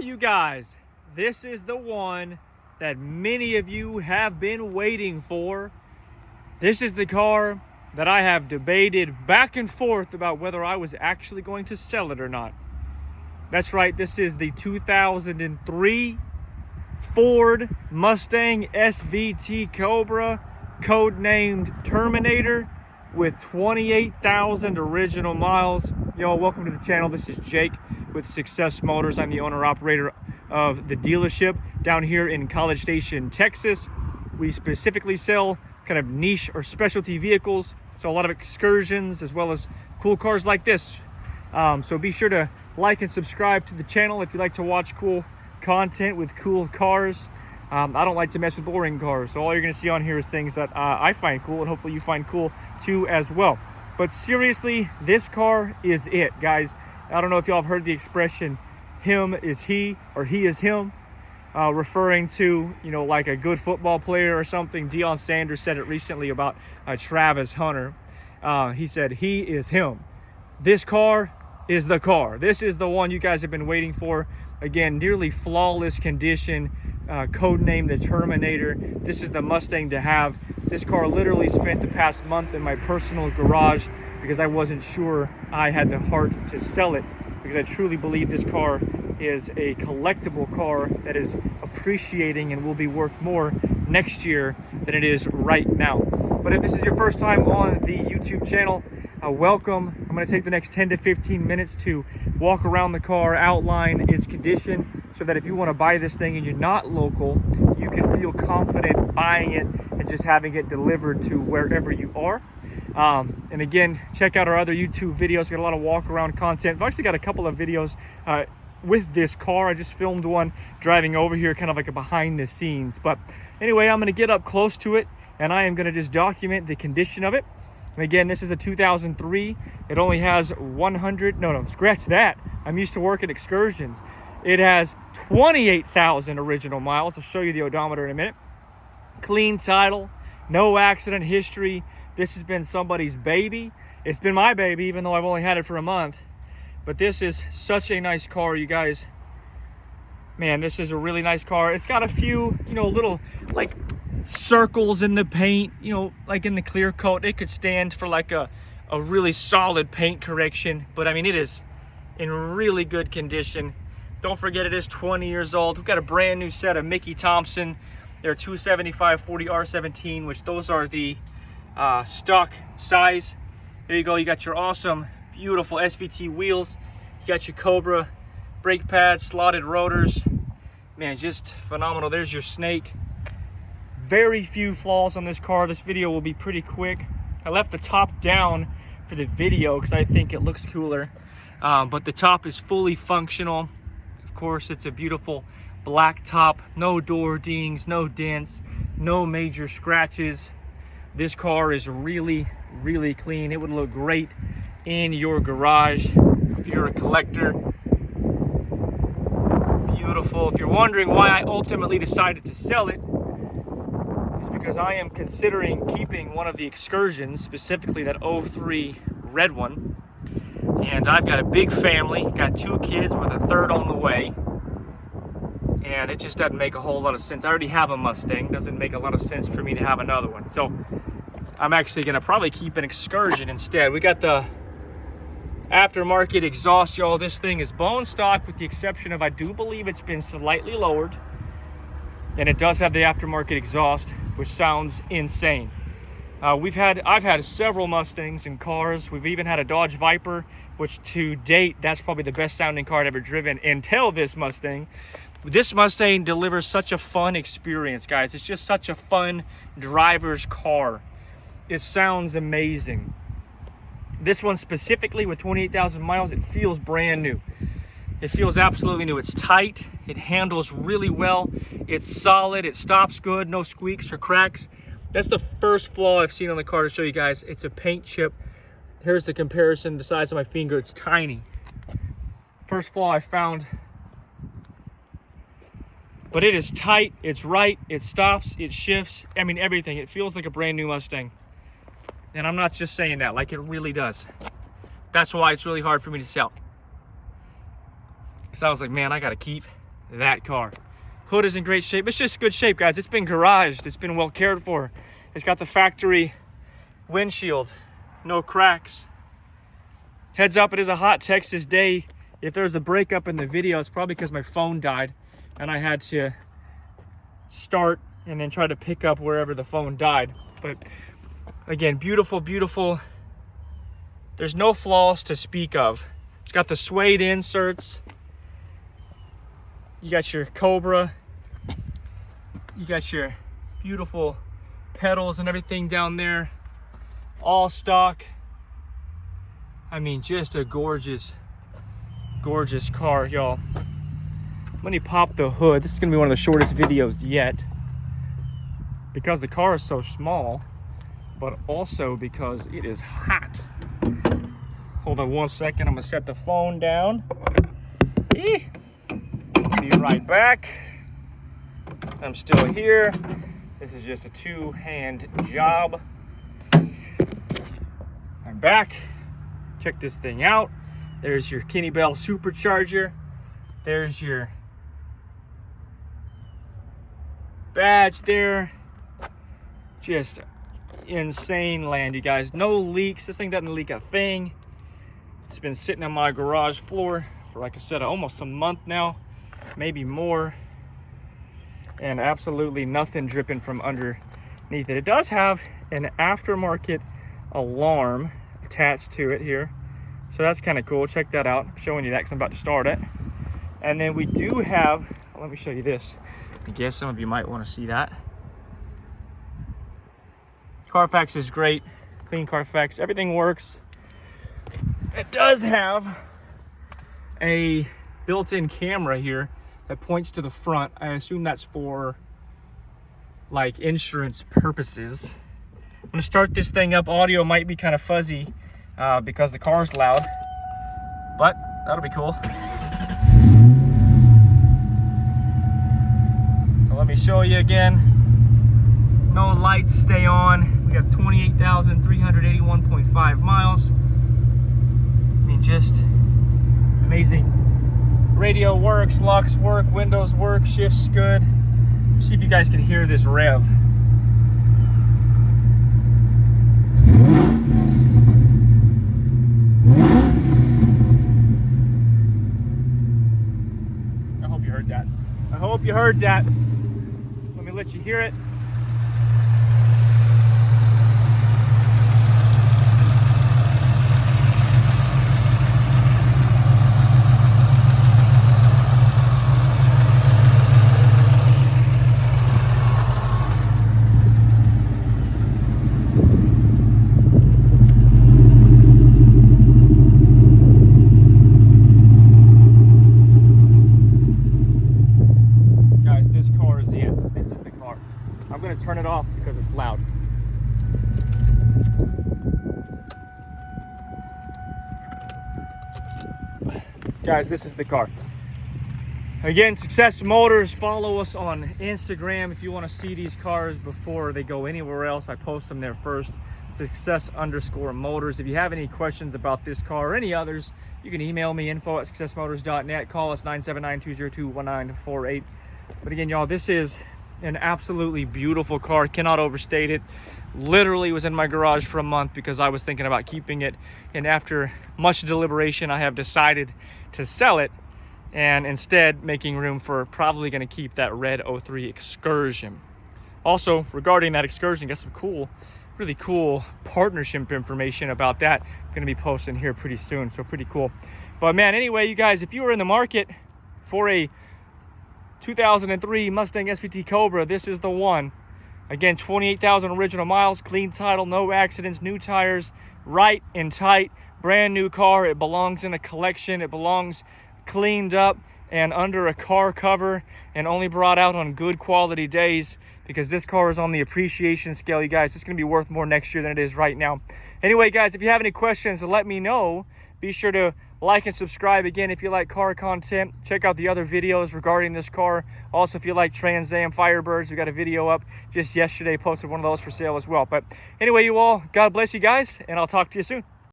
you guys, this is the one that many of you have been waiting for. This is the car that I have debated back and forth about whether I was actually going to sell it or not. That's right, this is the 2003 Ford Mustang SVT COBRA, codenamed Terminator, with 28,000 original miles. Yo, welcome to the channel. This is Jake with Success Motors. I'm the owner-operator of the dealership down here in College Station, Texas. We specifically sell kind of niche or specialty vehicles, so a lot of excursions as well as cool cars like this. So be sure to like and subscribe to the channel if you like to watch cool content with cool cars. I don't like to mess with boring cars, so all you're going to see on here is things that I find cool, and hopefully you find cool too as well. But seriously, this car is it, guys. I don't know if y'all have heard the expression, him is he, or he is him, referring to, you know, like a good football player or something. Deion Sanders said it recently about Travis Hunter. He said, he is him. This car is the car. This is the one you guys have been waiting for. Again, nearly flawless condition, codenamed the Terminator. This is the Mustang to have. This car literally spent the past month in my personal garage because I wasn't sure I had the heart to sell it, because I truly believe this car is a collectible car that is appreciating and will be worth more next year than it is right now. But if this is your first time on the YouTube channel, welcome. I'm going to take the next 10 to 15 minutes to walk around the car, outline its condition, so that if you want to buy this thing and you're not local, you can feel confident buying it and just having it delivered to wherever you are. And again, check out our other YouTube videos. We got a lot of walk around content. I've actually got a couple of videos with this car. I just filmed one driving over here, kind of like a behind the scenes. But anyway, I'm going to get up close to it and I am going to just document the condition of it. And again, this is a 2003. It only has scratch that. I'm used to working excursions. It has 28,000 original miles. I'll show you the odometer in a minute. Clean title, no accident history. This has been somebody's baby. It's been my baby, even though I've only had it for a month. But this is such a nice car, you guys. Man, this is a really nice car. It's got a few, you know, little like circles in the paint, you know, like in the clear coat. It could stand for like a really solid paint correction, but I mean, it is in really good condition. Don't forget, it is 20 years old. We've got a brand new set of Mickey Thompson. They're 275/40 R17, which those are the stock size. There you go. You got your awesome, beautiful SVT wheels. You got your Cobra brake pads, slotted rotors. Man, just phenomenal. There's your snake. Very few flaws on this car. This video will be pretty quick. I left the top down for the video because I think it looks cooler. But the top is fully functional. Of course, it's a beautiful black top. No door dings, no dents, no major scratches. This car is really, really clean. It would look great in your garage if you're a collector. Beautiful. If you're wondering why I ultimately decided to sell it, it's because I am considering keeping one of the excursions, specifically that 03 red one. And I've got a big family, got 2 kids with a third on the way. And it just doesn't make a whole lot of sense. I already have a Mustang. Doesn't make a lot of sense for me to have another one. So I'm actually going to probably keep an excursion instead. We got the aftermarket exhaust, y'all. This thing is bone stock with the exception of, I do believe it's been slightly lowered. And it does have the aftermarket exhaust, which sounds insane. I've had several Mustangs and cars. We've even had a Dodge Viper, which to date, that's probably the best sounding car I've ever driven until this Mustang. This Mustang delivers such a fun experience, guys. It's just such a fun driver's car. It sounds amazing. This one specifically with 28,000 miles, it feels brand new. It feels absolutely new. It's tight. It handles really well. It's solid. It stops good. No squeaks or cracks. That's the first flaw I've seen on the car to show you guys. It's a paint chip. Here's the comparison. The size of my finger. It's tiny. First flaw I found. But it is tight. It's right. It stops. It shifts. I mean, everything. It feels like a brand new Mustang. And I'm not just saying that. Like, it really does. That's why it's really hard for me to sell. Because I was like, man, I got to keep that car. Hood is in great shape. It's just good shape, guys. It's been garaged. It's been well cared for. It's got the factory windshield, no cracks. Heads up, it is a hot Texas day. If there's a breakup in the video, it's probably because my phone died and I had to start and then try to pick up wherever the phone died. But again, beautiful, beautiful. There's no flaws to speak of. It's got the suede inserts. You got your Cobra. You got your beautiful pedals and everything down there. All stock. I mean, just a gorgeous, gorgeous car, y'all. Let me pop the hood. This is gonna be one of the shortest videos yet because the car is so small, but also because it is hot. Hold on one second, I'm gonna set the phone down. Be right back. I'm still here. This is just a two-hand job. I'm back. Check this thing out. There's your Kenny Bell supercharger. There's your badge there. Just insane land, you guys. No leaks. This thing doesn't leak a thing. It's been sitting on my garage floor for, like I said, almost a month now, maybe more, and absolutely nothing dripping from underneath it. It does have an aftermarket alarm attached to it here, so that's kind of cool. Check that out. I'm showing you that because I'm about to start it. And then we do have, let me show you this. I guess some of you might want to see that. Carfax is great. Clean Carfax. Everything works. It does have a built-in camera here that points to the front. I assume that's for like insurance purposes. I'm gonna start this thing up. Audio might be kind of fuzzy because the car's loud, but that'll be cool. So let me show you again. No lights stay on. We have 28,381.5 miles. I mean, just amazing. Radio works, locks work, windows work, shifts good. See if you guys can hear this rev. I hope you heard that. I hope you heard that. Let me let you hear it. I'm going to turn it off because it's loud. Guys, this is the car. Again, Success Motors. Follow us on Instagram if you want to see these cars before they go anywhere else. I post them there first. Success_Motors. If you have any questions about this car or any others, you can email me, info@successmotors.net. Call us 979-202-1948. But again, y'all, this is an absolutely beautiful car. Cannot overstate it. Literally was in my garage for a month because I was thinking about keeping it, and after much deliberation I have decided to sell it, and instead making room for probably going to keep that red 03 Excursion. Also, regarding that Excursion, got some cool, really cool partnership information about that. I'm going to be posting here pretty soon, so pretty cool. But man, anyway, you guys, if you are in the market for a 2003 Mustang SVT COBRA, this is the one. Again, 28,000 original miles, clean title, no accidents, new tires, right and tight, brand new car. It belongs in a collection. It belongs cleaned up and under a car cover, and only brought out on good quality days, because this car is on the appreciation scale, you guys. It's going to be worth more next year than it is right now. Anyway, guys, if you have any questions, let me know. Be sure to like and subscribe. Again, if you like car content, check out the other videos regarding this car. Also, if you like Trans Am Firebirds, we got a video up just yesterday, posted one of those for sale as well. But anyway, you all, God bless you guys, and I'll talk to you soon.